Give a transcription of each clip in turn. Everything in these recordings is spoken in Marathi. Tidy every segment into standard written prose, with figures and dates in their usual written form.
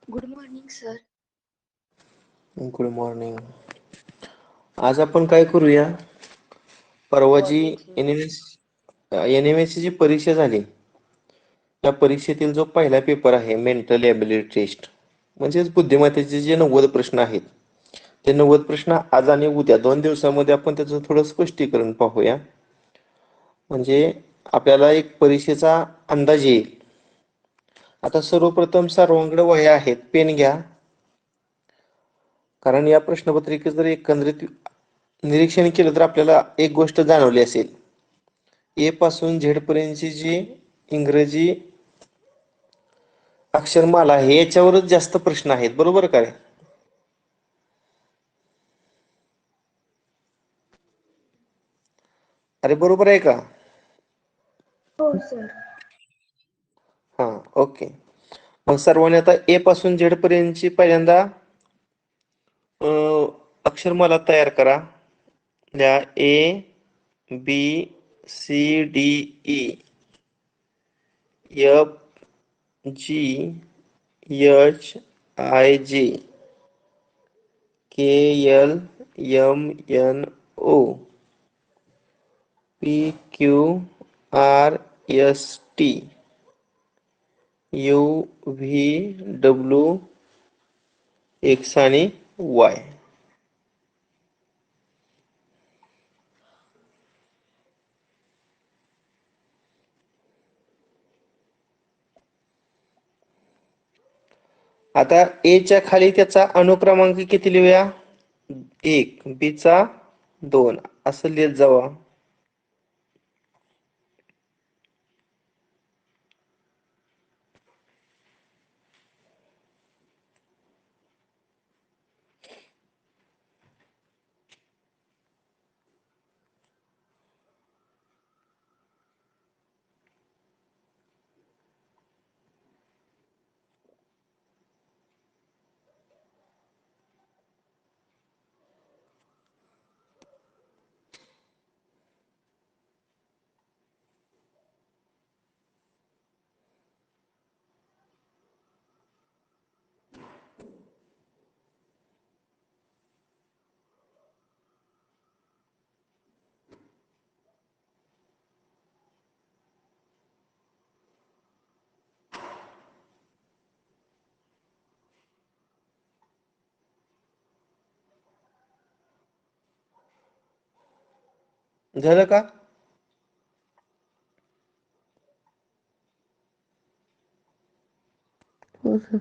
Good morning sir. Good morning. आज आपण काय करूया? परवा जी NMS ची परीक्षा झाली, त्या परीक्षेतील जो पहिला पेपर आहे मेंटल एबिलिटी टेस्ट, म्हणजेच बुद्धिमत्तेचे जे 90 प्रश्न आहेत, ते 90 प्रश्न आज आणि उद्या 2 दिवसामध्ये आपण त्याचं थोडं स्पष्टीकरण पाहूया. म्हणजे आपल्याला एक परीक्षेचा अंदाज येईल. आता सर्वप्रथम सर्वांकडे वह्या आहेत, पेन घ्या. कारण या प्रश्नपत्रिकेचं जर एकंदरीत निरीक्षण केलं तर आपल्याला एक गोष्ट जाणवली असेल. ए पासून झेड पर्यंतची जी इंग्रजी अक्षरमाला आहे याच्यावरच जास्त प्रश्न आहेत, बरोबर काय? अरे बरोबर आहे का? हो सर. हा, ओके. मग सर्वांनी आता ए पासून झेड पर्यंतची पहिल्यांदा अक्षरमाला तयार करा. A B C D E F G H I J K L M N O P Q R S T U V W X आणि वाय. आता ए च्या खाली त्याचा अनुक्रमांक किती लिहूया? 1, बी चा 2 असं लिहित जावा. झालं का? हो सर.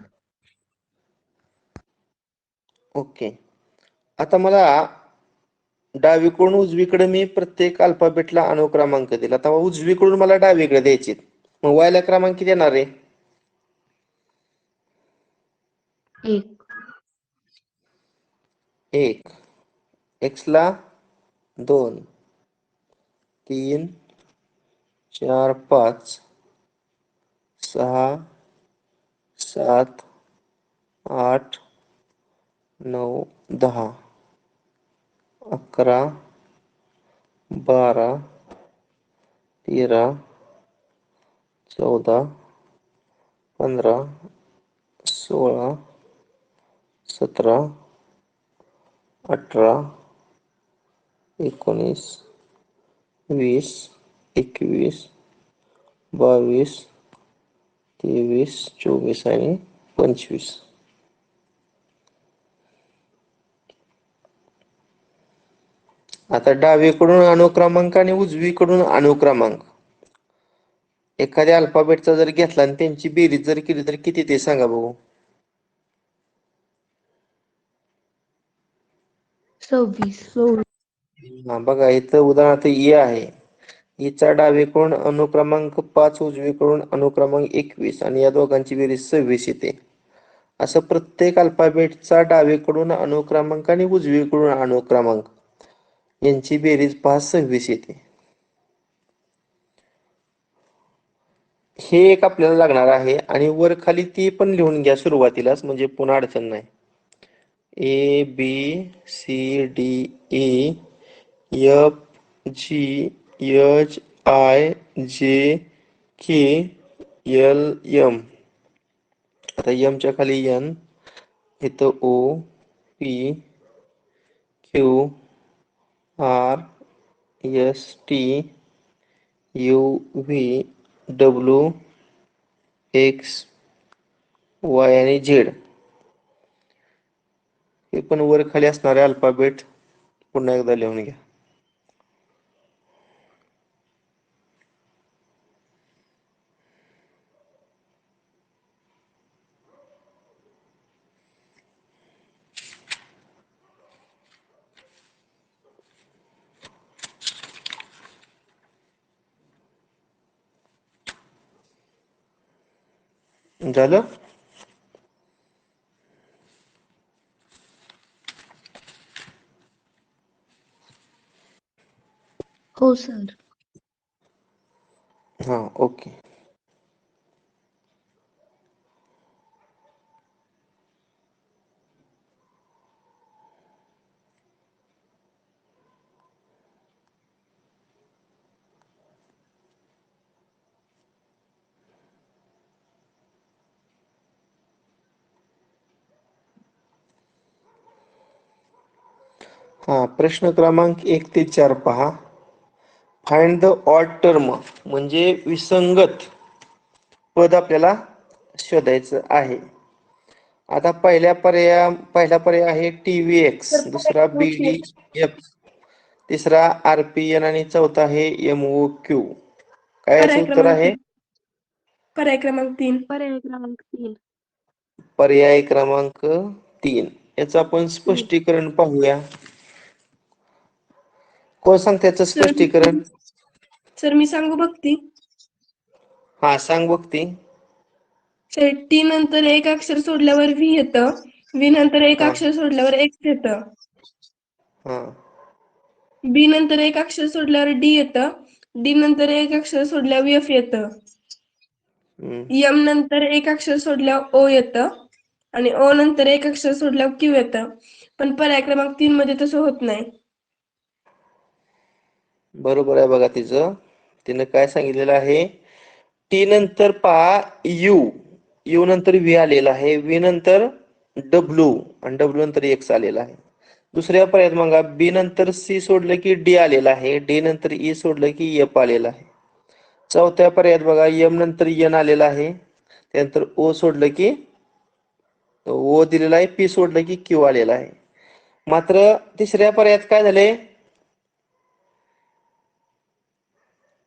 ओके. आता मला डावीकडून उजवीकडे मी प्रत्येक अल्फाबेटला अनुक्रमांक दिला. आता उजवीकडून मला डावीकडे द्यायचे. मग वायला क्रमांक किती येणार आहे? 1. 1. एक्सला 2, 3, 4, 5, 6, 7, 8, 9, 10, 11, 12, 13, 14, 15, 16, 17, 18, 19, 20, 21, 22, 23, 24 आणि 25. आता डावीकडून अनुक्रमांक आणि उजवीकडून अनुक्रमांक एखाद्या अल्फाबेटचा जर घेतला आणि त्यांची बेरीज जर केली तर किती ते सांगा बघू. 26. हा बघा, इथं उदाहरणार्थ ए आहे. ईचा डावीकडून अनुक्रमांक 5, उजवीकडून अनुक्रमांक 21 आणि या दोघांची बेरीज 26 येते. असं प्रत्येक अल्फाबेटचा डावीकडून अनुक्रमांक आणि उजवीकडून अनुक्रमांक यांची बेरीज 26 येते. हे एक आपल्याला लागणार आहे आणि वर खाली ती पण लिहून घ्या सुरुवातीलाच, म्हणजे पुन्हा अडचण नाही. A B C D E F G H I J K L M आता एमच्या खाली एन, इथं O, P, Q, R, S, T, U, V, W, X, Y आणि झेड हे पण वर खाली असणारे अल्फाबेट पुन्हा एकदा लिहून घ्या. झालं? हो सर. हा, ओके. हा, प्रश्न क्रमांक 1 ते 4 पहा. फाइंड द ऑड टर्म म्हणजे विसंगत पद आपल्याला शोधायचं आहे. आता पहिला पर्याय आहे TVX, दुसरा BDF, तिसरा RPN आणि चौथा आहे MOQ. काय याचं उत्तर आहे? पर्याय क्रमांक 3. पर्याय क्रमांक 3. याचं आपण स्पष्टीकरण पाहूया. कोण सांगते याचं स्पष्टीकरण? सर मी सांगू भक्ती. हा, सांग भक्ती. सर टी नंतर एक अक्षर सोडल्यावर व्ही येतं, व्ही नंतर एक हा. अक्षर सोडल्यावर एक्स येतं, हा. बी नंतर एक अक्षर सोडल्यावर डी येतं, डी नंतर एक अक्षर सोडल्यावर एफ येतं, एम नंतर एक अक्षर सोडल्यावर ओ येतं आणि ओ नंतर एक अक्षर सोडल्यावर क्यू येतं. पण पर्याय क्रमांक 3 मध्ये तसं होत नाही. बरोबर आहे बघा तिचं. तिनं काय सांगितलेलं आहे? टी नंतर पहा यू नंतर व्ही आलेला आहे, व्ही नंतर डब्ल्यू आणि डब्ल्यू नंतर एक्स आलेला आहे. दुसऱ्या पर्यायात मग बी नंतर सी सोडलं की डी आलेला आहे, डी नंतर ई सोडलं की एफ आलेला आहे. चौथ्या पर्यायात बघा एम नंतर एन आलेला आहे, त्यानंतर ओ सोडलं की ओ दिलेला आहे, पी सोडलं की क्यू आलेला आहे. मात्र तिसऱ्या पर्यायात काय झाले?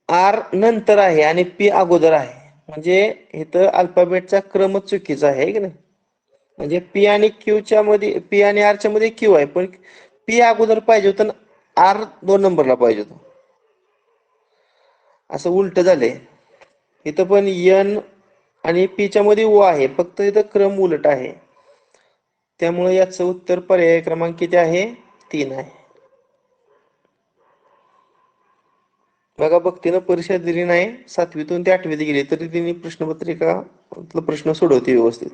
आर नंतर आहे आणि पी अगोदर आहे, म्हणजे इथं अल्फाबेटचा क्रमच चुकीचा आहे की नाही. म्हणजे पी आणि क्यूच्या मध्ये, पी आणि आरच्या मध्ये क्यू आहे, पण पी अगोदर पाहिजे होतं, आर 2 नंबरला पाहिजे होतं. असं उलट झालंय. इथं पण एन आणि पीच्या मध्ये ओ आहे, फक्त इथं क्रम उलट आहे. त्यामुळे याचं उत्तर पर्याय क्रमांक किती आहे? 3 आहे. बघा, भक्तीनं परीक्षा दिली नाही, 7वीतून ते 8वीत गेली तरी तिने प्रश्नपत्रिका प्रश्न सोडवते व्यवस्थित.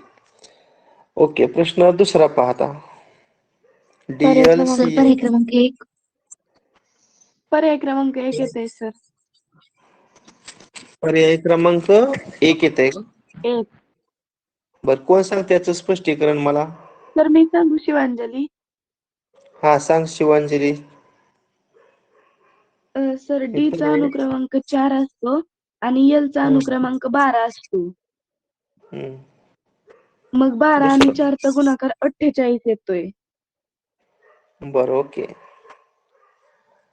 ओके, प्रश्न दुसरा पाहता. सर पर्याय क्रमांक 1. पर्याय क्रमांक 1 येते सर. पर्याय क्रमांक 1 येते का? 1. बर, कोण सांगते त्याचं स्पष्टीकरण मला? सर मी सांगू शिवांजली. हा, सांग शिवांजली. सर डी चा अनुक्रमांक 4 असतो आणि एल चा अनुक्रमांक 12 असतो. मग 12 आणि 4 चा गुणाकार 48 येतोय. बरं, ओके.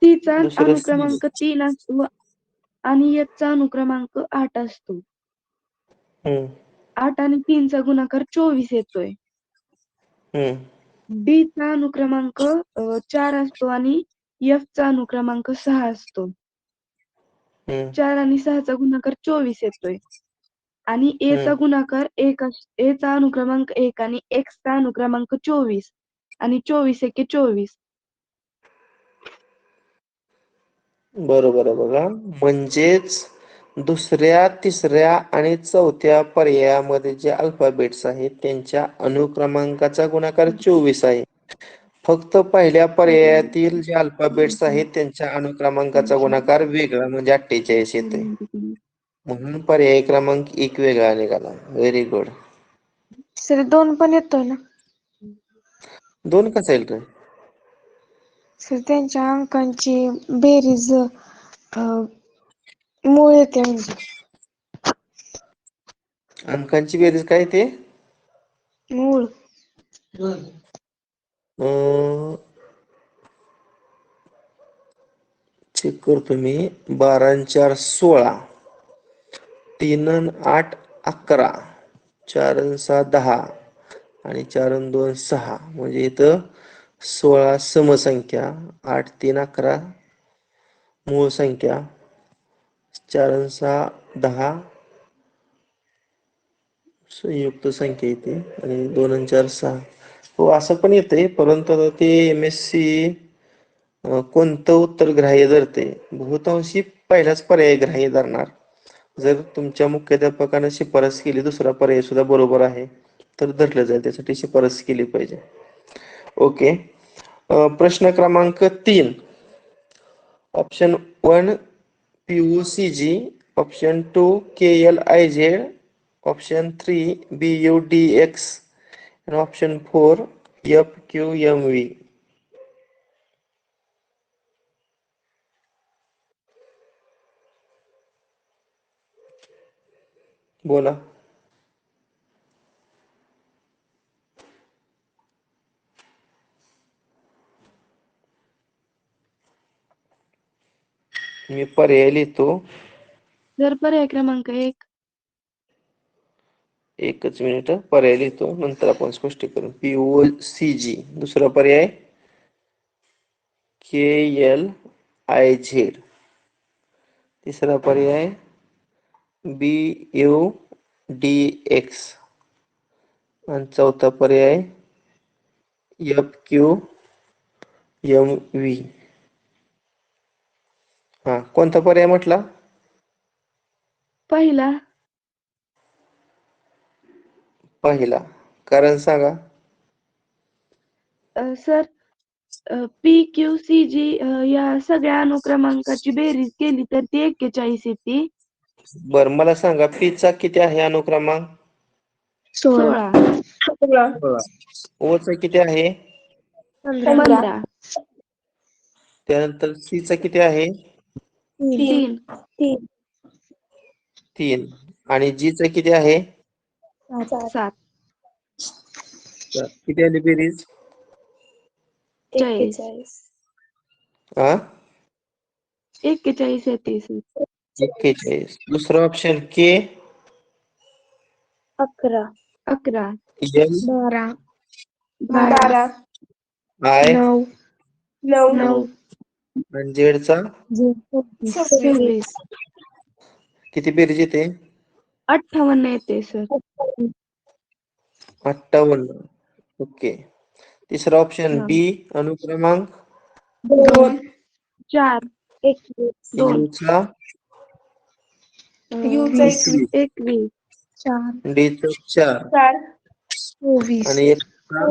टी चा दुसरं अनुक्रमांक 3 असतो आणि एच चा अनुक्रमांक 8 असतो. 8 आणि 3 चा गुणाकार 24 येतोय. डी चा अनुक्रमांक 4 असतो आणि एफ चा अनुक्रमांक 6 असतो. 4 आणि 6 चा गुणाकार 24 येतोय आणि ए चा गुणाकार 1, ए चा अनुक्रमांक 1 आणि एक्स चा अनुक्रमांक 24 आणि 24 एके 24. बरोबर आहे बघा. म्हणजेच दुसऱ्या, तिसऱ्या आणि चौथ्या पर्यायामध्ये जे अल्फाबेट्स आहेत त्यांच्या अनुक्रमांकाचा गुणाकार 24 आहे. फक्त पहिल्या पर्यायातील जे अल्फाबेट्स आहेत त्यांच्या अनुक्रमांकाचा गुणाकार वेगळा, म्हणजे 48 येते. म्हणून पर्याय क्रमांक 1 वेगळा निघाला. Very good. सर 2 पण येतोय ना? 2 कसा येईल रे? सर त्यांच्या अंकांची बेरीज मूळ येते म्हणजे अंकांची बेरीज काय ते? मूळ. चेक करतो मी. 12 आणि 4 16, 3 आणि 8 11, 4 आणि 6 10 आणि 4 आणि 2 6. म्हणजे इथं 16 समसंख्या, 8 3 11 मूळ संख्या, 4 आणि 6 10 संयुक्त संख्या येते आणि 2 आणि 4 6. हो, असं पण येते, परंतु आता ते MSc कोणतं उत्तर ग्राह्य धरते? बहुतांशी पहिलाच पर्याय ग्राह्य धरणार. जर तुमच्या मुख्याध्यापकाने शिफारस केली दुसरा पर्याय सुद्धा बरोबर आहे तर धरलं जाईल, त्यासाठी शिफारस केली पाहिजे. ओके. प्रश्न क्रमांक 3. Option 1 POCG, option 2 KLIZ, option 3 BUDX आणि ऑप्शन 4 FQMV. बोला. मी पर्याय लिहितो. सर पर्याय क्रमांक 1. एकच मिनिट, पर्याय लिहितो, नंतर आपण स्पष्टीकरण. POCG. दुसरा पर्याय KLIZ. तिसरा पर्याय BUDX आणि चौथा पर्याय FQMV. हा, कोणता पर्याय म्हटला? पहिला. कारण सांगा. सर PQCG या सगळ्या अनुक्रमांकाची बेरीज केली तर ती 41 येते. बर, मला सांगा P चा किती आहे अनुक्रमांक? 16. O चा किती आहे? 15. त्यानंतर C चा किती आहे? 3. 3. आणि G चा किती आहे? 7. किती आली बेरीज? 41. हा, 41 येते सर. 41. दुसरा ऑप्शन K 11 11. L 12 I 9 आणि Z चा 26. किती बेरीज येते? 58 येते सर. 58. ओके. तिसरा ऑप्शन हा. B अनुक्रमांक 2. 4. 2. U चा 21. 21. D चा 4 आणि X चा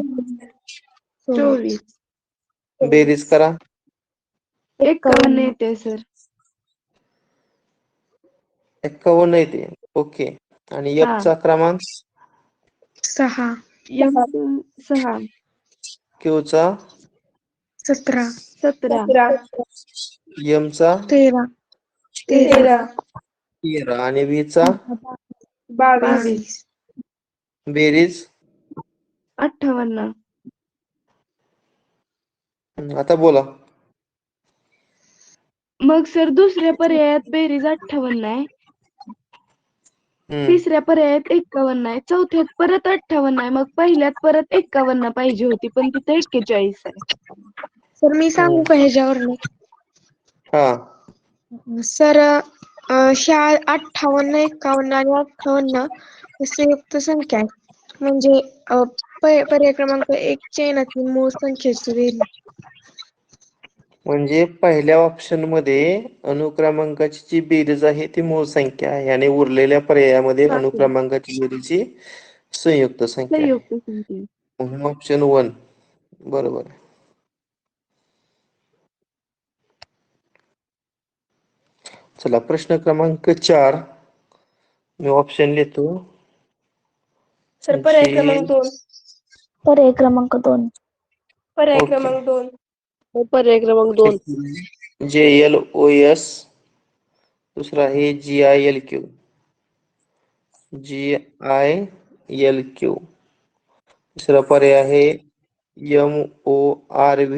24. बेरीज करा. 51 येते सर. 51 येते. ओके. आणि F हा. चा क्रमांक 6 M चा 6. Q चा 17 17. M चा 13 13 आणि V चा 22. बेरीज. 58. आता बोला. मग सर दुसऱ्या पर्यायात बेरीज 58 आहे. तिसऱ्या पर्यायात 51 आहे. चौथ्यात परत 58 आहे. मग पहिल्यात परत 51 पाहिजे होती, पण तिथे 41 आहे. सर मी सांगू का ह्याच्यावर? हा, सर ह्या 58 51 आणि 58 संयुक्त संख्या आहे. म्हणजे पर्याय क्रमांक 1 चैनातील मूळ संख्येची बेरीज. म्हणजे पहिल्या ऑप्शन मध्ये अनुक्रमांकाची जी बेरीज आहे ती मूळ संख्या आहे आणि उरलेल्या पर्यायामध्ये अनुक्रमांकाची बेरीज ही संयुक्त संख्या आहे. संयुक्त संख्या. म्हणून ऑप्शन 1 बरोबर आहे. चला, प्रश्न क्रमांक 4. मी ऑप्शन लिहितो. सर पर्याय क्रमांक 2. पर्याय क्रमांक 2. पर्याय ओके. क्रमांक 2. पर्याय क्रमांक 2. JLOS, दुसरा आहे GILQ. GILQ, तिसरा पर्याय आहे MORV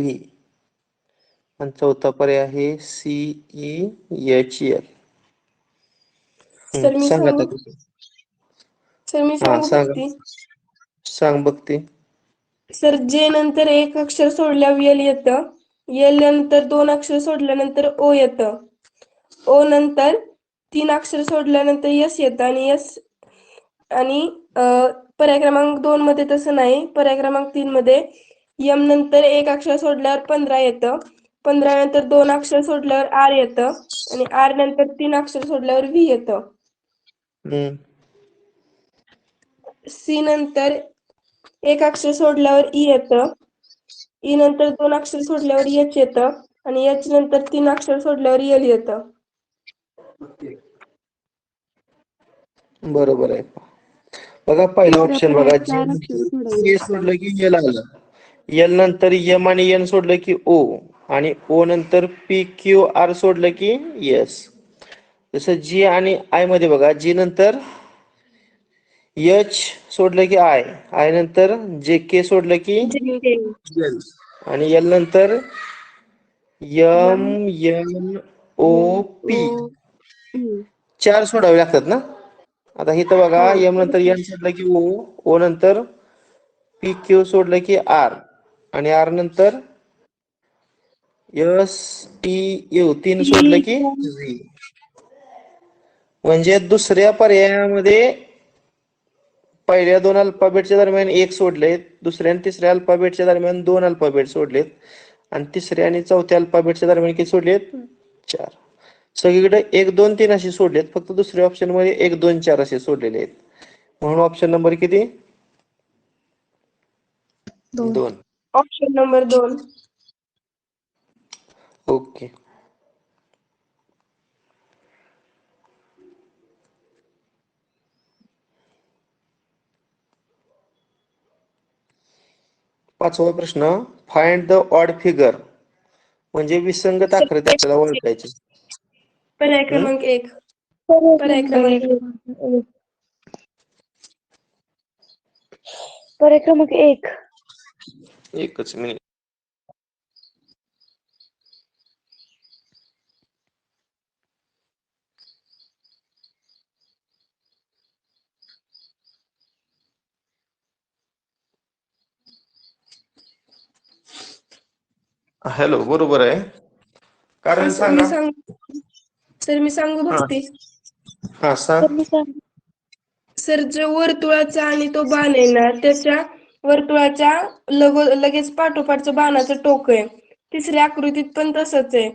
आणि चौथा पर्याय आहे CEHL. सर मी सांगा सांगू आता. सर मी हा सांगू सांगा, बघते. सांग बघते. सर जे नंतर एक अक्षर सोडल्यावर एल येतं. एल नंतर 2 अक्षर सोडल्यानंतर ओ येतं. ओ नंतर 3 अक्षर सोडल्यानंतर यस येतं आणि यस आणि पर्याय क्रमांक 2 मध्ये तसं नाही. पर्याय क्रमांक 3 मध्ये यम नंतर 1 अक्षर सोडल्यावर 15 येतं. 15 नंतर 2 अक्षर सोडल्यावर आर येतं आणि आर नंतर 3 अक्षर सोडल्यावर व्ही येतं. सी नंतर 1 अक्षर सोडल्यावर ई येतं. ई नंतर 2 अक्षर सोडल्यावर एच येतं आणि एच नंतर 3 अक्षर सोडल्यावर एल येतं. बरोबर आहे. बघा पहिला तिसऱ्या ऑप्शन बघा, पर्यायात 4 अक्षर सोडावी. ए सोडलं की एल आलं, एल नंतर एम आणि एन सोडलं की ओ, आणि ओ नंतर PQR सोडलं की एस. जसं जी आणि आय मध्ये बघा, जी नंतर एच सोडलं की आय, आय नंतर JK सोडलं की एल, आणि एल नंतर MNOP. 4 सोडावे लागतात ना. आता इथं बघा, एम नंतर एन सोडलं की ओ, ओ नंतर PQ सोडलं की आर, आणि आर नंतर STU 3 सोडलं की Z. म्हणजे दुसऱ्या पर्यायामध्ये पहिल्या 2 अल्फाबेटच्या दरम्यान 1 सोडलेत, दुसऱ्या आणि तिसऱ्या अल्फाबेटच्या दरम्यान 2 अल्फाबेट सोडलेत, आणि तिसऱ्या आणि चौथ्या अल्फाबेटच्या दरम्यान किती सोडलेत? 4. सगळीकडे 1, 2, 3 असे सोडलेत, फक्त दुसऱ्या ऑप्शन मध्ये 1, 2, 4 असे सोडलेले आहेत. म्हणून ऑप्शन नंबर किती? 2. Option number 2. ओके. पाचवा प्रश्न, फाइंड द ऑड फिगर, म्हणजे विसंगत आकृती आपल्याला ओळखायची. पर्याय क्रमांक 1. पर्याय क्रमांक 1. पर्याय क्रमांक 1. एकच मिनिट. हॅलो, बरोबर आहे. कारण सर मी सांगा. सांगू बघते. हा सांग. सर जो वर्तुळाचा आणि तो बाण आहे ना, त्याच्या वर्तुळाच्या लगेच पाठोपाठचं बाणाचं टोक आहे. तिसऱ्या आकृतीत पण तसंच आहे,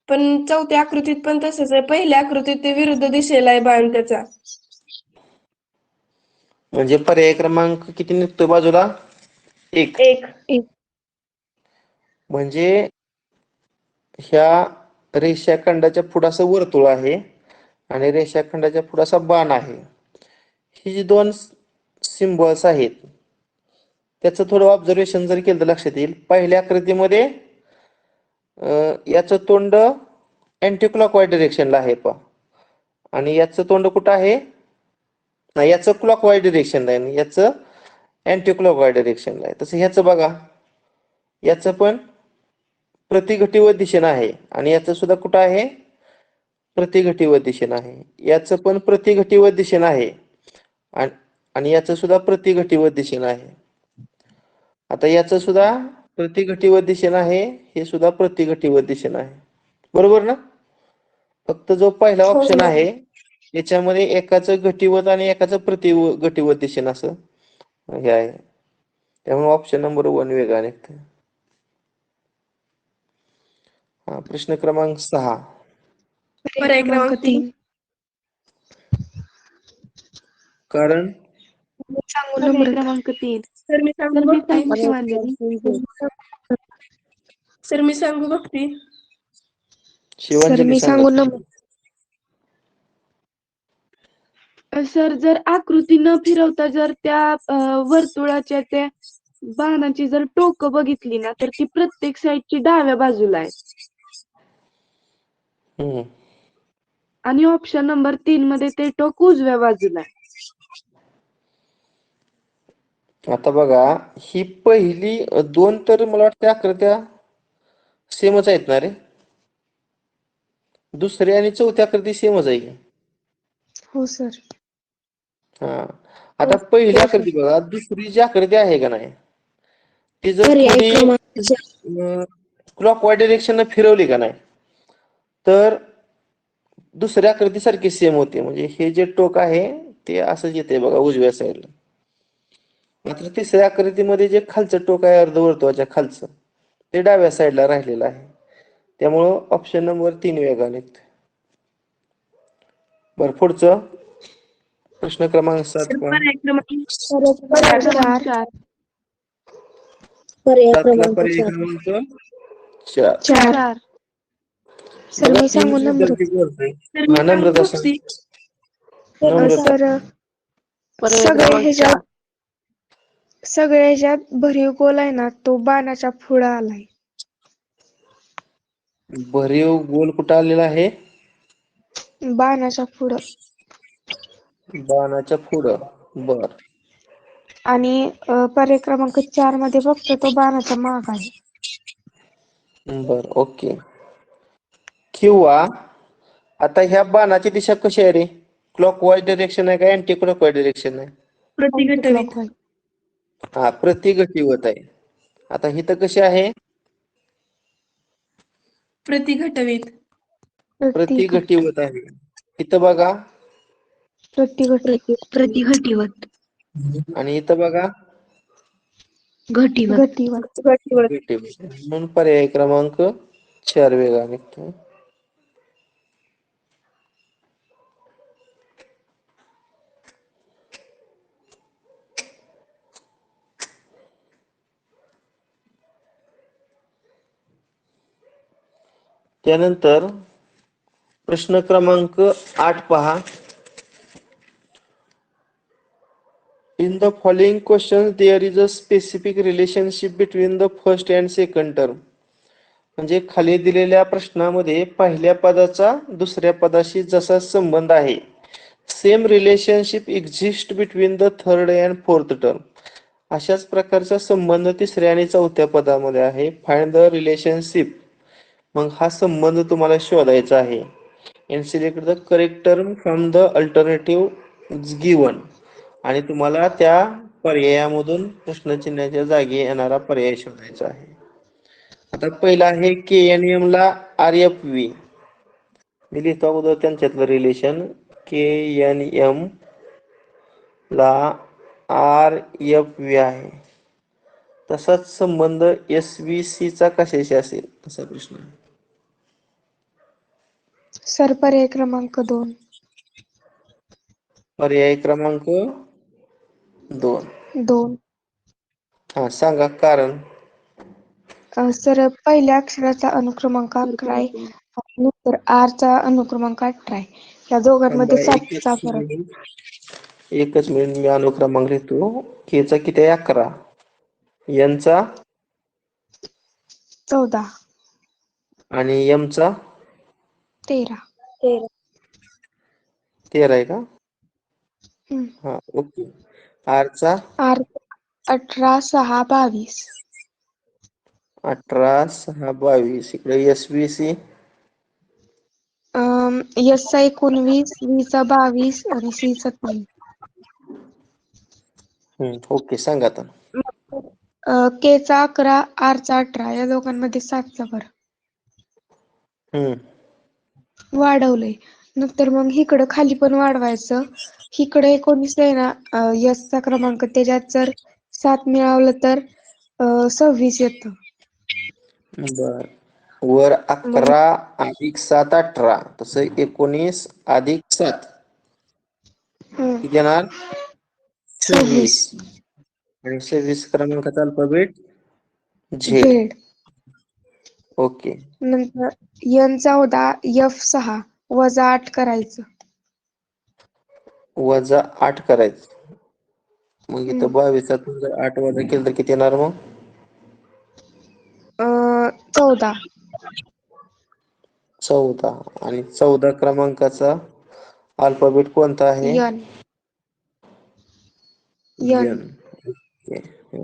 पण चौथ्या आकृतीत पण तसंच आहे. पहिल्या आकृतीत ते विरुद्ध दिशेला आहे बाण त्याचा. म्हणजे पर्याय क्रमांक किती निघतोय बाजूला? 1. 1. म्हणजे ह्या रेषाखंडाच्या पुढाचं वर्तुळ आहे आणि रेषाखंडाच्या पुढाचा बाण आहे. ही जी 2 सिम्बॉल्स आहेत, त्याचं थोडं ऑब्झर्वेशन जर केलं तर लक्षात येईल. पहिल्या आकृतीमध्ये याचं तोंड अँटी क्लॉकवाईज डिरेक्शनला आहे पहा, आणि याचं तोंड कुठं आहे? नाही, याचं क्लॉकवाईज डिरेक्शनला आहे आणि याचं अँटी क्लॉकवाईज डिरेक्शनला आहे. तसं ह्याचं बघा, याचं पण प्रतिघटीव दिशेनं आहे, आणि याचं सुद्धा कुठं आहे? प्रतिघटीव दिशेनं आहे. याचं पण प्रतिघटीव दिशेनं आहे, आणि याचं सुद्धा प्रतिघटीव दिशेनं आहे. आता याचं सुद्धा प्रतिघटीव दिशेनं आहे, हे सुद्धा प्रतिघटीव दिशेनं आहे. बरोबर ना? फक्त जो पहिला ऑप्शन आहे याच्यामध्ये एकाचं घटीवत आणि एकाचं प्रतिघटीव दिशेनं असं हे आहे. त्यामुळे ऑप्शन नंबर 1 वेगळा निघतोय. प्रश्न क्रमांक 6. पर्याय क्रमांक 3. कारण पर्याय क्रमांक 3. सर मी सांगू बघते. सर मी सांगू बघते. शिवांजली सांगा. सर जर आकृती न फिरवता जर त्या वर्तुळाच्या त्या बाणाची जर टोक बघितली ना तर ती प्रत्येक साईडची डाव्या बाजूला आहे हम्म. आणि ऑप्शन नंबर 3 मध्ये ते टोक उजव्या बाजूला आहे. आता बघा, ही पहिली दोन तर मला वाटतं आकृत्या सेमच आहेत ना रे? दुसरी आणि चौथी आकृती सेमच आहे की? हो सर. हा. आता पहिली आकृती बघा, दुसरी जी आकृती आहे का नाही, ती जर पर्याय थोडी क्रमांक क्लॉकवाईज डिरेक्शन फिरवली का नाही, तर दुसऱ्या आकृती सारखी सेम होते. म्हणजे हे जे टोक आहे ते असंच येते बघा उजव्या साईडला. मात्र तिसऱ्या आकृतीमध्ये जे खालचं टोक आहे अर्धवर्तुळाच्या खालचं, ते डाव्या साईडला राहिलेलं आहे. त्यामुळं ऑप्शन नंबर 3 वेगळा निघतोय. बरं, पुढचं प्रश्न क्रमांक 7 पहा. पर्याय क्रमांक पर्याय क्रमांक 4. 4. पर्याय 7 ला क्रमांक पर्याय 4. क्रमांक 4. 4. 4. सर बघा, मी तीन सांगू नंबर. विद्यार्थी बोलतोय. तर मी हा, नम्रता सांग. सांगते. नम्रता. सर पर्याय सगळे क्रमांक ह्याच्यात 4. सगळ्या ह्याच्यात भरीव गोल आहे ना तो बाणाच्या पुढं आलाय. भरीव गोल कुठं आलेला आहे? बाणाच्या पुढं. बाणाच्या पुढं. बर. आणि पर्याय क्रमांक 4 मध्ये फक्त तो बाणाच्या माग आहे. बर, ओके. किंवा आता ह्या बाणाची दिशा कशी आहे रे? क्लॉकवाईज डायरेक्शन आहे का अँटी क्लॉकवाईज डायरेक्शन आहे? प्रतिघटवित. Anti-clockwise. हा, प्रतिघटिवत आहे. आता ही तर कशी आहे? प्रतिघटवित. प्रतिघटिवत आहे. इथं बघा, प्रतिघटिवत. आणि इथं बघा, घटिवत. गतिवत. घटिवत. म्हणून पर्याय क्रमांक 4 वेगळा निघतो. त्यानंतर प्रश्न क्रमांक 8 पहा. In the following questions, there is a specific relationship between the first and second term. म्हणजे खाली दिलेल्या प्रश्नामध्ये पहिल्या पदाचा दुसऱ्या पदाशी जसा संबंध आहे, same relationship exist between the third and fourth term. अशाच प्रकारचा संबंध तिसऱ्या आणि चौथ्या पदामध्ये आहे. Find the relationship. मग हा संबंध तुम्हाला शोधायचा आहे. And select the correct term from the alternative given. आणि तुम्हाला त्या पर्यायामधून प्रश्नचिन्हाच्या जागी येणारा पर्याय शोधायचा आहे. आता पहिला आहे KNM ला RFV. मी लिहितो अगोदर त्यांच्यातलं रिलेशन. KNM ला RFV आहे. तसाच संबंध SVC चा कशाशी असेल असा प्रश्न आहे. सर पर्याय क्रमांक 2. पर्याय क्रमांक 2. 2. हा, सांगा कारण. सर पहिल्या अक्षराचा अनुक्रमांक 11 आहे आणि नंतर R चा अनुक्रमांक 18 आहे. या दोघांमध्ये थांबा, 7चा फरक. एकच मिनिट मी अनुक्रमांक लिहितो. K चा किती आहे? 11. N चा 14. आणि M चा 13. 13 आहे का? हम्म. हा, ओके. R चा R 18, 6, 22. 18, 6, 22. इकडे SVC S चा 19, V चा 22 आणि C चा 3. ओके, सांगा आता. K चा 11, R चा 18 या दोघांमध्ये 7चा फरक. वाढवलंय. नंतर मग इकडं खाली पण वाढवायचं. इकडे 19 आहे ना, S चा क्रमांक त्याच्यात जर 7 मिळवलं तर 26 येतं. बर. वर 11 अधिक 7 18. तसं 19 अधिक 7 किती येणार? 26. आणि 26 क्रमांकाचा अल्फाबेट Z. Z. ओके. नंतर N 14, F 6 वजा 8 करायचं. वजा 8 करायचं. मग हम्म. इथं 22 जर 8 वजा केलं तर किती येणार मग? 14. 14. आणि 14 क्रमांकाचा अल्फाबेट कोणता आहे? N. N.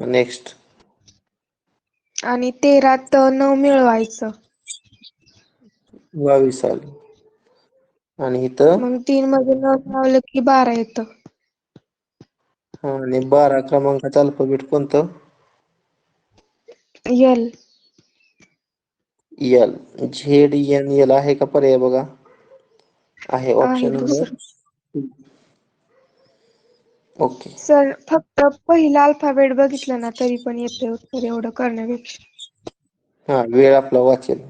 नेक्स्ट. आणि 13त 9 मिळवायचं. 22 आली. आणि इथं मग 3 मध्ये 9 मिळवलं की 12 येतं. आणि 12 क्रमांकाचं अल्फाबेट कोणतं? L. एल. ZNL आहे का पर्याय बघा? आहे ऑप्शन आहे नंबर सर. ओके. सर फक्त पहिला अल्फाबेट बघितलं ना तरी पण येते उत्तर एवढं करण्यापेक्षा. हा, वेळ आपला वाचेल.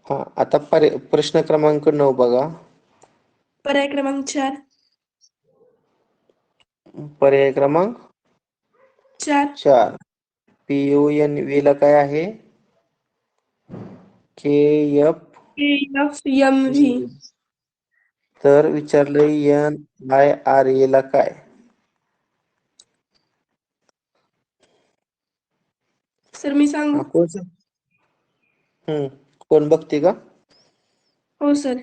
हा, आता प्रश्न क्रमांक 9 बघा. पर्याय क्रमांक 4. पर्याय क्रमांक 4. 4. PUNV ला काय आहे? KF. KFMV. तर विचारलंय NIRA ला काय? सर मी सांगू? कोण बघते का? हो सर.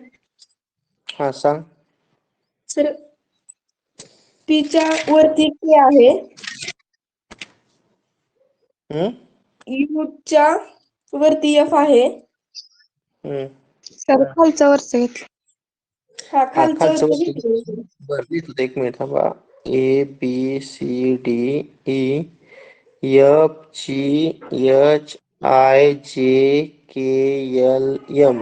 हा, सांग. सर पीच्या वरती K आहे. यूच्या वरती F आहे. सर खालचं वरचं घेतलं. हा, हा, खालचं खालचं वरती वरती. घेतलंय. बरं, लिहितो एक मिनिट थांबा. ABCDEFGHIJKLM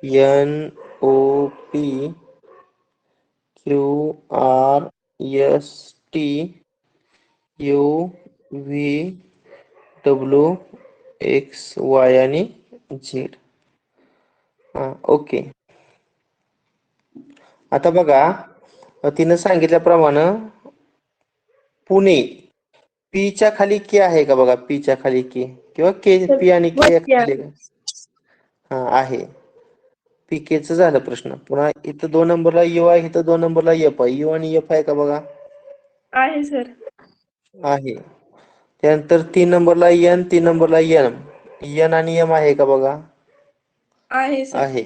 NOPQRSTUVWXY आणि Z. हा, ओके. आता बघा, तिनं सांगितल्याप्रमाणे पुणे पीच्या खाली के आहे का बघा? पीच्या खाली के किंवा के, सर पी आणि के वरती खाली आहे. का? हा, आहे. पीकेच झालं प्रश्न. पुन्हा इथं 2 नंबरला यू आहे, इथं 2 नंबरला एफ आहे. यू आणि एफ आहे का बघा? आहे सर. आहे. त्यानंतर 3 नंबरला एन, 3 नंबरला एन. एन आणि एम आहे का बघा? आहे सर. आहे.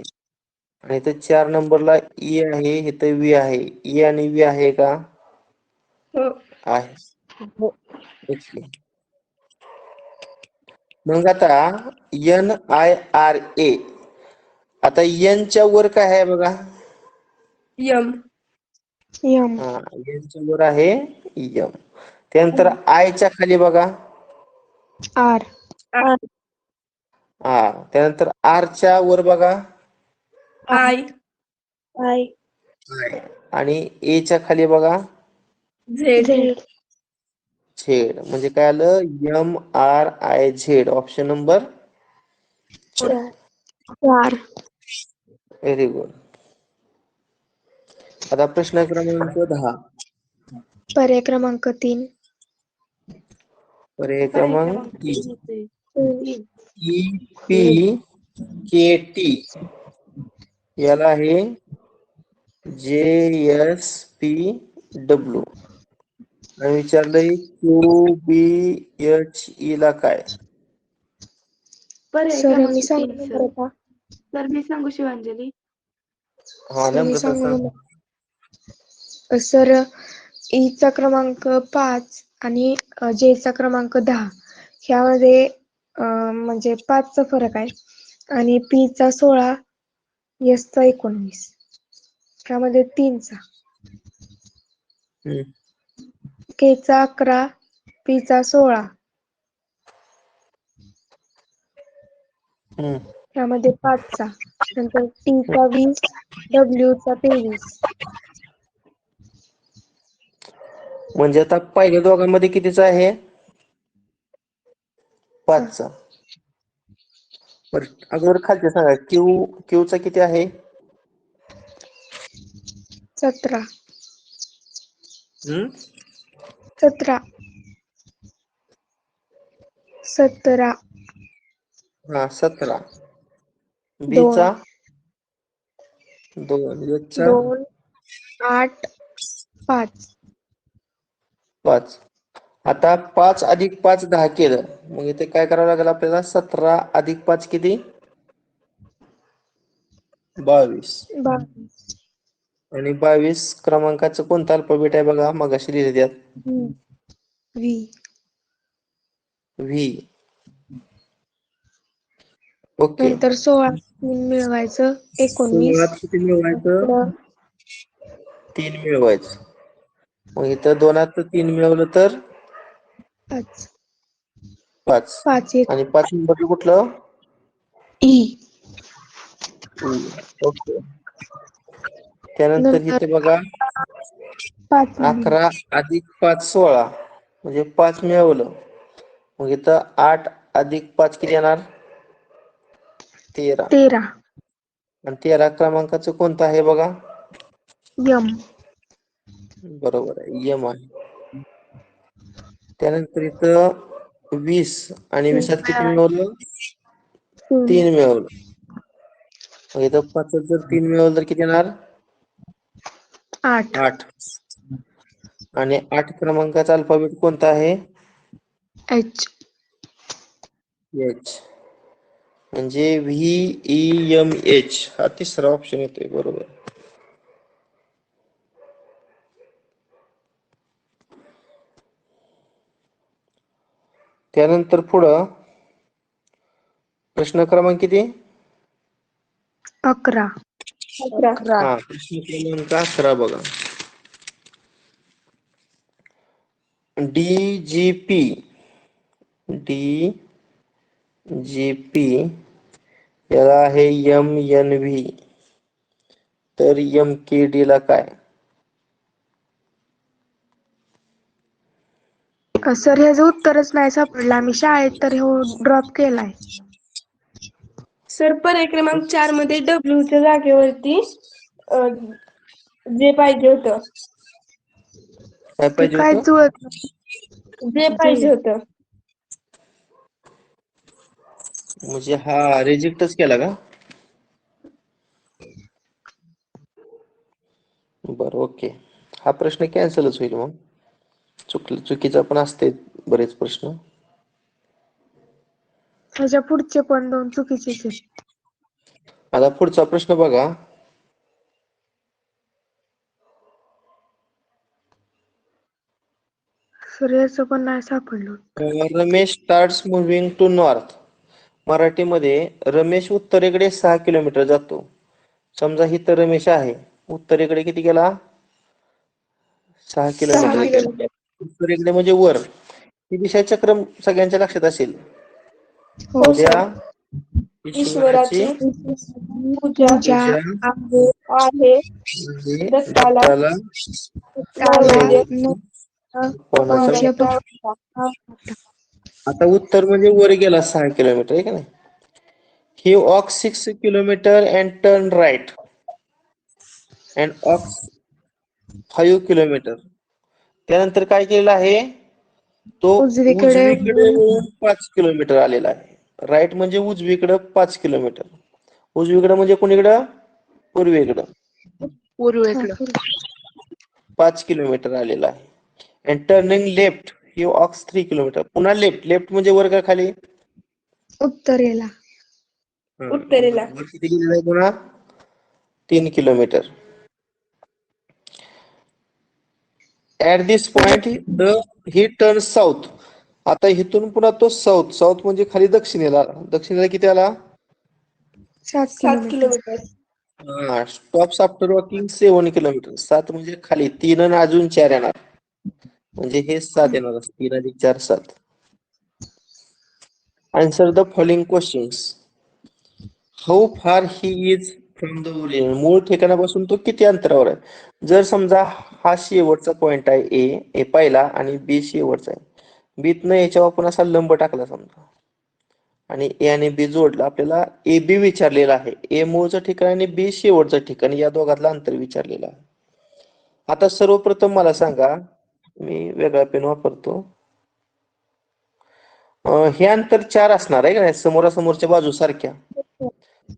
आणि इथं 4 नंबरला ई आहे, इथं व्ही आहे. ई आणि व्ही आहे का? हो. आहे. ओके. मग आता NIRA. आता एनच्या वर काय आहे बघा? यम. M. हा, एनच्या वर आहे एम. त्यानंतर आयच्या खाली बघा. R. हा, त्यानंतर आरच्या वर बघा. आय. आय. आणि एच्या खाली बघा. झेड. झेड. झेड. म्हणजे काय आलं? MRIZ. Option number 4. 4. Very good. आता प्रश्न क्रमांक 10. पर्याय क्रमांक 3. पर्याय क्रमांक 3. 3. EPKT याला आहे JSPW. आणि विचारलंय QBHE ला काय? पर्याय सर मी क्रमांक 3 सांगू सर. नंबर का? सर मी सांगू शिवांजली. हा, सर मी नम्रता सांगू सांग. नंबर. सर ईचा क्रमांक 5 आणि जेचा क्रमांक 10 ह्यामध्ये म्हणजे 5चा फरक आहे. आणि पीचा 16, एसचा 19. ह्यामध्ये 3चा. केचा 11, पीचा 16. ह्यामध्ये 5चा. नंतर टीचा 20, डब्ल्यूचा 23. म्हणजे आता पहिल्या दोघांमध्ये कितीचा आहे? 5चा. अगोदर खालचे सांगा. क्यूचा किती आहे? 17. 17. हा, 17. 2. बीचा 2 1 2 8 5 5. आता 5 अधिक 5 10 केलं, मग इथे काय करावं लागेल आपल्याला? 17 अधिक 5 किती? 22. 22 आणि 22 क्रमांकाचं कोणतं अल्फाबेट आहे बघा, मगाशी लिहिले त्यात व्ही व्ही. ओके. नंतर 16 मिळवायचं 19 16 किती मिळवायचं? इकडं 3 मिळवायचं. मग इथं 2त 3 मिळवलं तर 5 5. 5 येत आणि 5 नंबरचं कुठलं? ई. ओके. त्यानंतर नंतर इथे बघा 5 11 अधिक 5 16, म्हणजे 5 मिळवलं. मग इथं 8 अधिक 5 किती येणार? 13. 13 आणि 13 क्रमांकाचं कोणतं आहे बघा? यम. बरोबर आहे, यम आहे. त्यानंतर इथं 20 आणि 20त किती मिळवलं? 3 मिळवलं. मग इथं 5 जर 3 मिळवलं तर किती येणार? 8 8. आणि 8 क्रमांकाचा अल्फाबेट कोणता आहे? एच. एच. म्हणजे VEMH हा तिसरा ऑप्शन येतोय. बरोबर. त्यानंतर पुढं प्रश्न क्रमांक किती? 11 हा, प्रश्न क्रमांक 11 बघा. DGP याला आहे MNV, तर MKD ला काय? सर ह्याचं उत्तरच नाही सापडलं. आम्ही शाळेत तर हे ड्रॉप केलाय. सर पर्याय क्रमांक 4 मध्ये डब्ल्यूच्या जागेवरती जे पाहिजे होतं, काय ते पाहिजे काय होतं? जुळत जे पाहिजे होतं. म्हणजे हा रिजेक्टच केला का? बरं, ओके. हा प्रश्न कॅन्सलच होईल. मग चुकीचा पण असते बरेच प्रश्न. ह्याच्या पुढचे पण 2 चुकीचेच आहेत. आता पुढचा प्रश्न बघा. सर याचं पण नाही सापडलं. Ramesh starts moving to north. मराठीमध्ये रमेश उत्तरेकडे 6 किलोमीटर जातो. समजा ही तर रमेश आहे, उत्तरेकडे किती गेला? 6 किलोमीटर गेला. उत्तरेकडे म्हणजे वर. ही दिशा चक्र सगळ्यांच्या लक्षात असेल. हो उद्या सर. ईश्वराची पूजा पूजा पूजा आहे. आणि दत्ताला दत्ताला नैवेद्य कोणाचा? आता उत्तर म्हणजे वर गेला 6 किलोमीटर, आहे का नाही? He walk 6 kilometre and turn right and walk 5 kilometre. त्यानंतर काय केलेलं आहे? तो उजवीकडे उजवीकडे वळून 5 किलोमीटर आलेला आहे. राईट म्हणजे उजवीकडे 5 किलोमीटर. उजवीकडे म्हणजे कोणीकडं? पूर्वेकडं 5 किलोमीटर आलेला आहे. And turning left he walks 3 kilometre. पुन्हा लेफ्ट. लेफ्ट म्हणजे वर का खाली? उत्तरेला. उत्तरेला. वर किती गेलेला आहे पुन्हा? 3 kilometre. At this point he turn south. आता इथून पुन्हा तो साऊथ म्हणजे खाली दक्षिणेला. दक्षिणेला किती आला? 7 7 kilometre. Kilometre. Stops after walking 7 kilometre. 7 म्हणजे खाली 3 आणि अजून 4 येणार, म्हणजे हे 7 येणार. 3 अधिक 4 7. Answer the following questions. How far he is from the origin. मूळ ठिकाणापासून तो किती अंतरावर आहे? जर समजा हा शेवटचा पॉइंट आहे ए पहिला आणि बी शेवटचा आहे. बीतनं याच्यावर आपण असा लंब टाकला समजा आणि ए आणि बी जोडला. आपल्याला ए बी विचारलेला आहे. ए मूळचं ठिकाण आणि बी शेवटचं ठिकाण, या दोघातलं अंतर विचारलेलं आहे. आता सर्वप्रथम मला सांगा, मी वेगळा पेन वापरतो. हे अंतर 4 असणार आहे का नाही, समोरासमोरच्या बाजू सारख्या.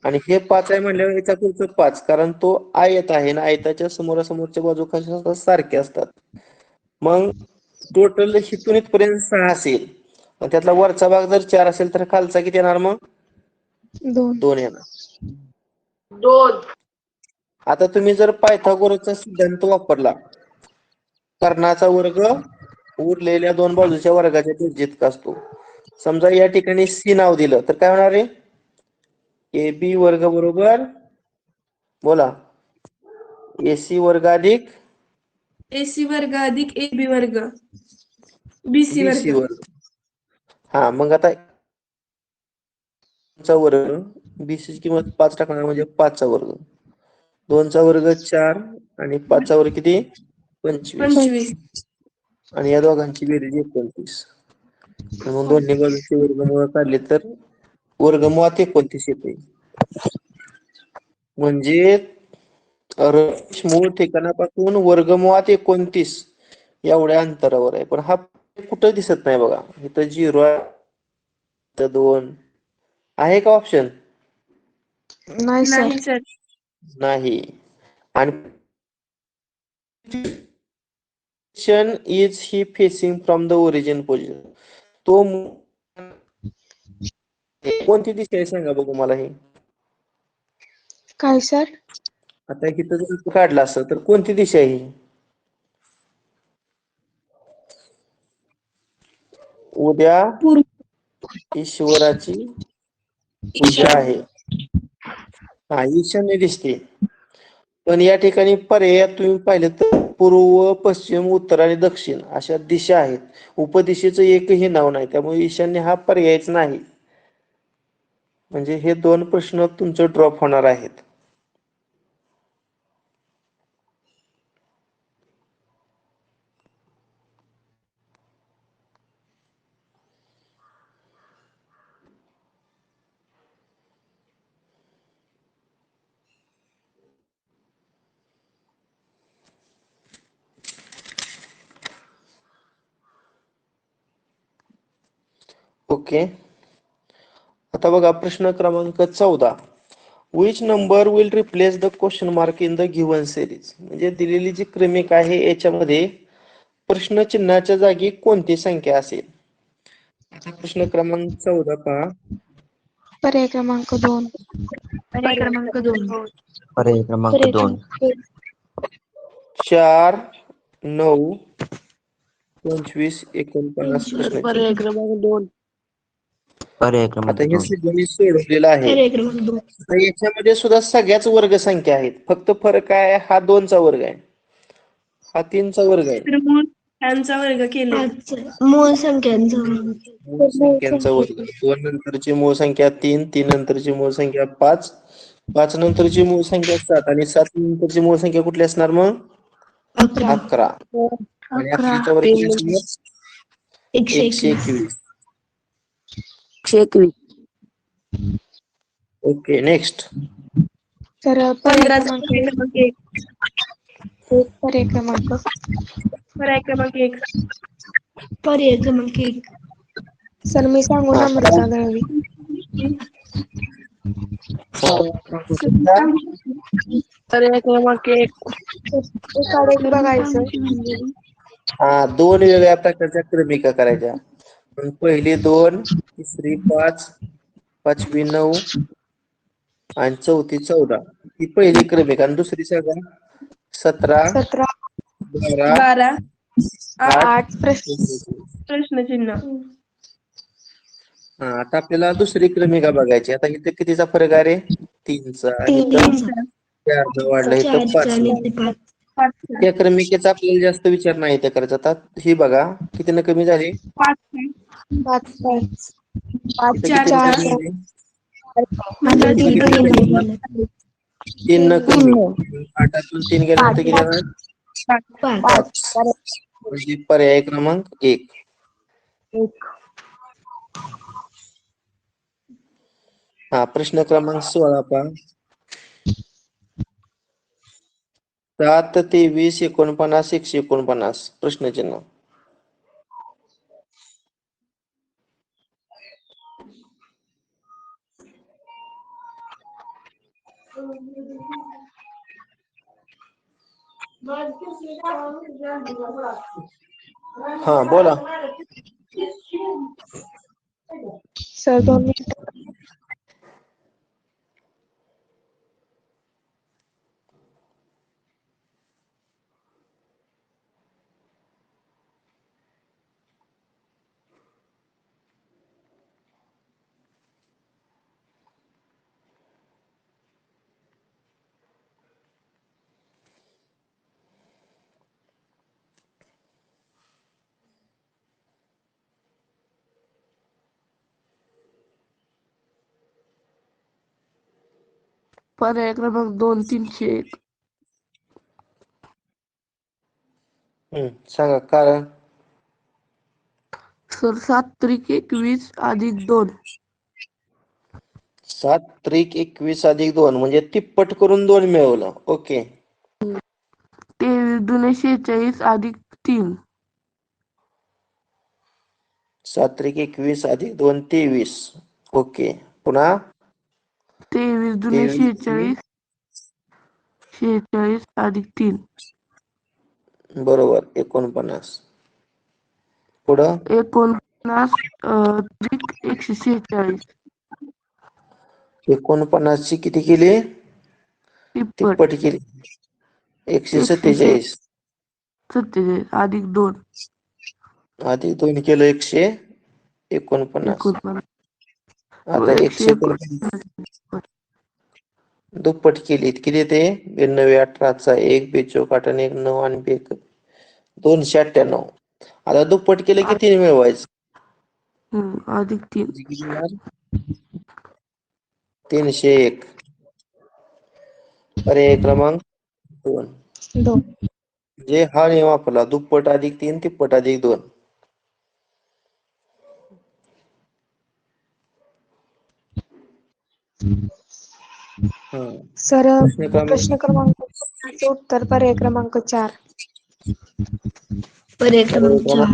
आणि हे 5 आहे म्हणल्यावर याचा पुढचं 5, कारण तो आयत आहे ना, आयताच्या समोरासमोरच्या बाजू कशा असतात, सारख्या असतात. मग टोटल इथून इथपर्यंत 6 असेल, मग त्यातला वरचा भाग जर 4 असेल तर खालचा किती येणार मग? 2. 2 येणार. आता तुम्ही जर पायथागोरसचा सिद्धांत वापरला, कर्णाचा वर्ग उरलेल्या 2 बाजूच्या वर्गाच्या बेरजेत असतो. समजा या ठिकाणी सी नाव दिलं तर काय होणार आहे? ए बी वर्ग बरोबर, बोला, एसी वर्ग अधिक AC वर्ग अधिक AB वर्ग BC बीसी वर्ग. वर्ग. हा, मग आता चा वर्ग, बीसी ची किंमत 5 टाकणार म्हणजे 5 चा वर्ग, 2 चा वर्ग 4 आणि 5 चा वर्ग किती? 25. 25. आणि या दोघांची बेरीज 29. म्हणून दोन्ही बाजूचे वर्गमूळ काढले तर वर्गमुळात 29 येते. म्हणजे रमेश मूळ ठिकाणापासून वर्गमुळात 29 एवढ्या अंतरावर आहे. पण हा कुठं दिसत नाही बघा. इथं 0 आहे, इथं 2 आहे का ऑप्शन? नाही सर. नाही सर. नाही. आणि is he facing from the origin position? तो कोणती दिशा आहे सांगा बघू मला हे. काय सर? आता इथं जर काढला असं तर कोणती दिशा आहे ही? उद्या ईश्वराची पूजा आहे. हा, ईशान्य दिसते. पण या ठिकाणी पर्यायात तुम्ही पाहिलं तर पूर्व, पश्चिम, उत्तर आणि दक्षिण अशा दिशा आहेत. उपदिशेचं एकही नाव नाही, त्यामुळे ईशान्य हा पर्यायच नाही. म्हणजे हे 2 प्रश्न तुमचे ड्रॉप होणार आहेत. ओके. आता बघा प्रश्न क्रमांक 14. Which number will replace the question mark in the given series? म्हणजे दिलेली जी क्रमिक आहे याच्यामध्ये प्रश्नचिन्हाच्या जागी कोणती संख्या असेल? आता प्रश्न क्रमांक 14 पहा. पर्याय क्रमांक 2. पर्याय क्रमांक 2. पर्याय क्रमांक पर्याय 2. क्रमांक 4, 9, 25, 49 प्रश्न. पर्याय क्रमांक 2. पर्याय क्रमांक आता हे 2. सगळं सोडवलेलं आहे. पर्याय क्रमांक 2. आता याच्यामध्ये सुद्धा सगळ्याच वर्ग संख्या आहेत. फक्त फरक आहे, हा 2 चा वर्ग आहे, हा 3 चा वर्ग आहे. तर मूळ त्यांचा वर्ग केले. मूळ संख्यांचा मूळ संख्यांचा वर्ग. 2 नंतरची मूळ संख्या 3, 3 नंतरची मूळ संख्या 5, 5 नंतरची मूळ संख्या 7 आणि 7 नंतरची मूळ संख्या कुठली असणार मग? 11. आणि 11च्या वर किती असणार? 121. 121. Okay, next. तर पर्याय 15चा क्रमांक पर्याय क्रमांक 1. 1. पर्याय क्रमांक. पर्याय क्रमांक 1. पर्याय क्रमांक 1. सर मी सांगू हा. नम्रता दळवी. पर्याय क्रमांक 1. एकावर एक बघायचं. हा, 2 वेगळ्या प्रकारच्या क्रमिका करायच्या. मग पहिली 2, तिसरी 5, पाचवी 9 आणि चौथी 14. ही पहिली क्रमिका. आणि दुसरी सांगा. 17, 17, 12, 12. 8, 8 प्रश्न. प्रश्नचिन्ह. हा, आता आपल्याला दुसरी क्रमिका बघायची. आता इथे कितीचा फरक आहे रे? 3चा. आणि इथं 4 वाढला, इथं 5. 5. त्या क्रमिकेचा आपल्याला जास्त विचार नाही इथं करायचा. आता ही बघा कितीनं कमी झाली? 5. 5, 5, इथं किती 4. कमी झाली? 4 इथं किती कमी झाली? 3 न कमी. 8तून 3 गेल्यानंतर किती येणार? 5. म्हणजे पर्याय क्रमांक 1. हा, प्रश्न क्रमांक 16 पहा. 7, 23, 49, 149 प्रश्नचिन्ह. हा बोला. सर 2 मिनिटं. पर्याय क्रमांक 2 301. सांगा कारण. सर 7 त्रिक 21 अधिक 2. 7 त्रिक 21 अधिक 2 म्हणजे तिप्पट करून 2 मिळवलं. ओके. 23 दुने 46 अधिक 3. 7 त्रिक 21 अधिक 2 23. ओके. पुन्हा 23 दुने 23 46 अधिक 3. बरोबर 49. पुढं 49 त्रिक 146. 49 ची किती केली? तिप्पट तिप्पट केली. 147 147 अधिक 2. अधिक 2 केलं 149. 49 आता 149 दुप्पट केली किती ते 92 18 1 बेचोक 8 आणि 1 9 आणि 298. आता दुप्पट केलं की 3 मिळवायचं. अधिक 3. 301. पर्याय क्रमांक 2 2. म्हणजे हा नियम आपला दुप्पट अधिक 3 तिप्पट अधिक 2. सर प्रश्न प्रश्न क्रमांक 5 उत्तर पर्याय क्रमांक 4. पर्याय क्रमांक 4.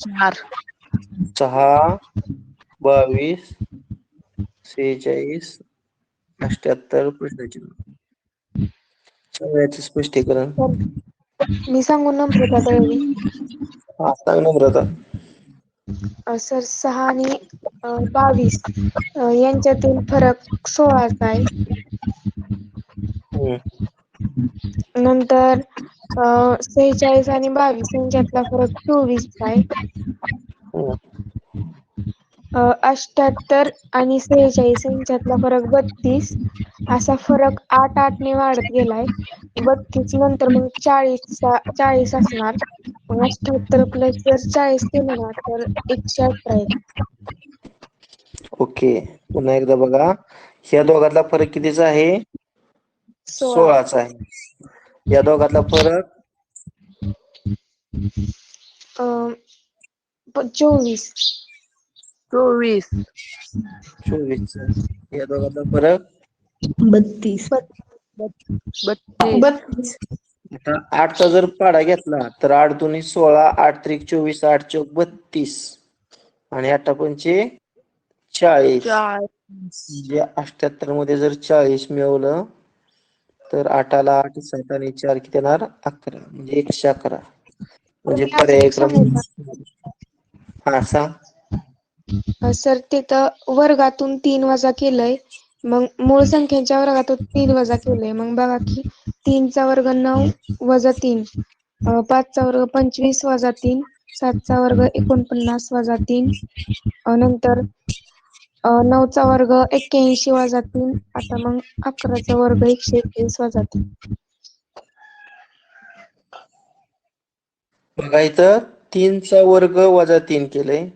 4. 6 22 46 78 प्रश्नाचे सगळ्याचे स्पष्टीकरण. मी सांगून नम्रता दळवी. हा सांग नम्रता. सर 6 आणि 22 यांच्यातील फरक 16चा आहे. नंतर 46 आणि 22 यांच्यातला फरक 24चा आहे. 78 आणि 46 यांच्यातला फरक 32. असा फरक 8 ने वाढत गेलाय. 32 नंतर मग 40 असणार. मग 78 प्लस जर 40 केलं ना तर 118 आहे. ओके. पुन्हा एकदा बघा. ह्या दोघातला फरक कितीचा आहे? 16. 16चा आहे. या दोघातला फरक 24. 24चा आहे. या दोघातला फरक 32. 32. आता 8चा जर पाढा घेतला तर 8 दुनी 16 8 त्रिक 24 8 चौक 32 आणि 8 पंचे 40. म्हणजे 78 मध्ये जर 40 मिळवलं तर 8ला 8 7 आणि 4 किती येणार? 11 म्हणजे 111. म्हणजे मी अजून पर्याय एक सांगू हा सांग. सर तिथं वर्गातून 3 वजा केलंय. मग मूळ संख्येच्या वर्गातून 3 वजा केलंय. मग बघा की 3चा वर्ग 9 वजा 3. 5चा वर्ग 25 वजा 3. 7चा वर्ग 49 वजा 3. नंतर 9चा वर्ग 81 वजा 3. आता मग 11चा वर्ग 121 वजा 3. बघा इथं 3चा वर्ग वजा 3 केलंय.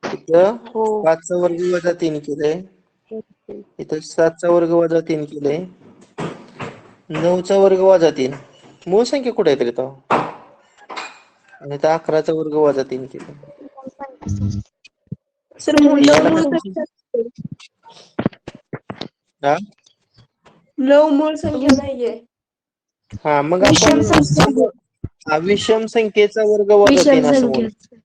इथं 5चा वर्ग वजा 3 केलंय. इथं 7चा वर्ग वजा 3 केलंय. 9चा वर्ग वजा 3. मूळ संख्या कुठे आहे तरी तो? आणि इथं 11चा वर्ग वजा 3 केलंय. सर मूळ संख्या हा 9 मूळ संख्या नाहीये. हा मग विषम आपण संख्या. विषम संख्येचा वर्ग वजा विषम 3 असं म्हणू. संख्या.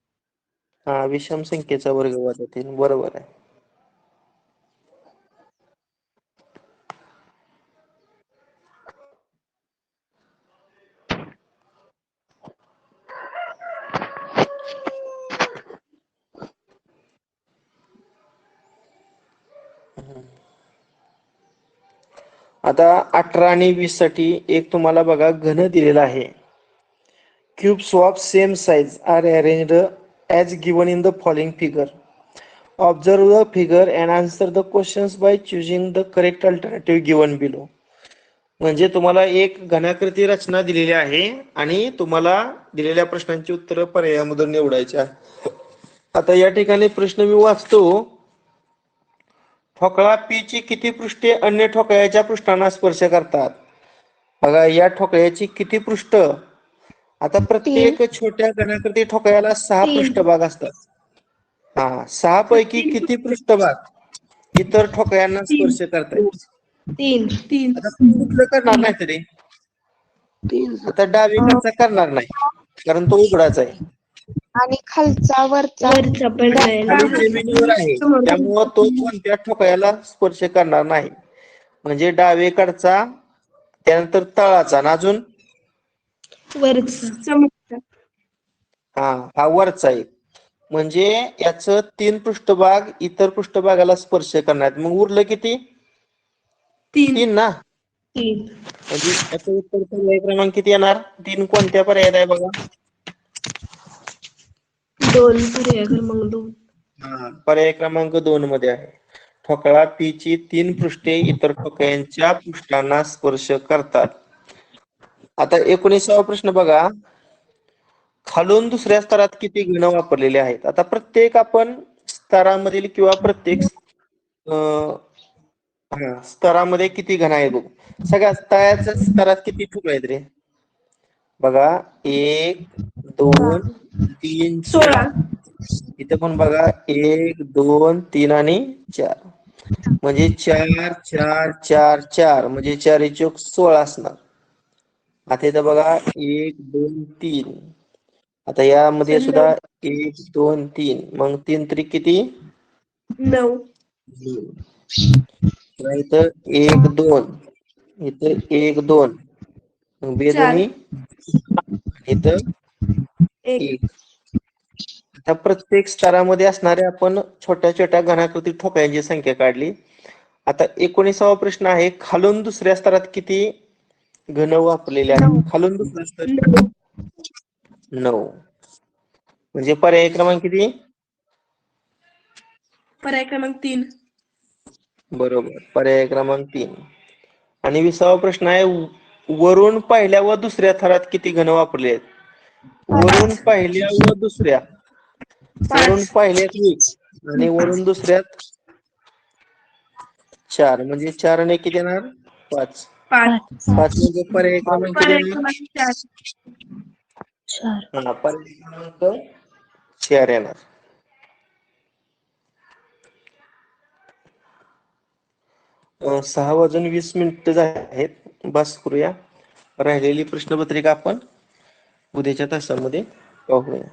हा विषम संख्येचा वर्ग वजा 3 बरोबर आहे. आता 18 आणि 20 साठी एक तुम्हाला बघा घन दिलेला आहे. Cubes of same size are arranged as given in the following figure. Observe the figure and answer the questions by choosing the correct alternative given below. म्हणजे तुम्हाला एक घनाकृती रचना दिलेली आहे आणि तुम्हाला दिलेल्या प्रश्नांची उत्तरं पर्यायामधून निवडायची आहे. आता या ठिकाणी प्रश्न मी वाचतो. ठोकळा P ची किती पृष्ठे अन्य ठोकळ्याच्या पृष्ठांना स्पर्श करतात? बघा या ठोकळ्याची किती पृष्ठ? आता प्रत्येक छोट्या घनाकृती ठोकळ्याला 6 पृष्ठभाग असतात. 6 पैकी किती पृष्ठभाग इतर ठोकळ्यांना स्पर्श करतात? 3 आता कुठलं करणार नाही तरी आता डावीकडचा करणार नाही कारण तो उघडाच आहे आणि खालचा वरचा पडलाय खाली जमिनीवर आहे त्यामुळं तो कोणत्या ठोकळ्याला स्पर्श करणार नाही. म्हणजे डावीकडचा, त्यानंतर तळाचा आणि अजून हा वरचा एक. म्हणजे याच 3 पृष्ठभाग इतर पृष्ठभागाला स्पर्श करणार. मग उरलं किती? 3 ना. म्हणजे याचं उत्तर पर्याय क्रमांक किती येणार? 3 कोणत्या पर्यायात आहे बघा? 2 पर्याय क्रमांक 2. पर्याय क्रमांक 2 मध्ये आहे. ठोकळा P ची 3 पृष्ठे इतर ठोकळ्यांच्या पृष्ठांना स्पर्श करतात. आता 19वा प्रश्न बघा. खालून दुसऱ्या स्तरात किती घन वापरलेले आहेत? आता प्रत्येक आपण स्तरामधील किंवा प्रत्येक स्तरामध्ये किती घन आहे बघ. सगळ्या तळाच्या स्तरात किती ठोकळे आहेत रे? बघा 1 2 3 4. इथे पण बघा 1 2 3 आणि 4. म्हणजे 4 4 4 4 म्हणजे 4 चौक 16 असणार. आता इथं बघा 1 2 3. आता यामध्ये सुद्धा 1 2 3. मग 3 3 किती? 9. इथं 1 2. इथं 1 2. बेदोनी इथं 1. आता प्रत्येक स्तरामध्ये असणाऱ्या आपण छोट्या छोट्या घनाकृती ठोकळ्यांची संख्या काढली. आता 19वा प्रश्न आहे. खालून दुसऱ्या स्तरात किती घन वापरलेले आहेत? खालून दुसऱ्या स्तरात 9. म्हणजे पर्याय क्रमांक किती? पर्याय क्रमांक 3. बरोबर, पर्याय क्रमांक 3. आणि 20वा प्रश्न आहे. वरून पहिल्या व दुसऱ्या थरात किती घन वापरले आहेत? वरून पहिल्या व दुसऱ्या. वरून पहिल्यात 1 आणि वरून दुसऱ्यात 4. म्हणजे 4 आणि किती येणार? 5. 5 म्हणजे पर्याय क्रमांक किती येणार? 4. पर्याय क्रमांक 4 येणार. सहा वाजून 20 मिनिटं झाले आहेत. बस करूया. राहिलेली प्रश्नपत्रिका आपण उद्याच्या तासामध्ये पाहूया.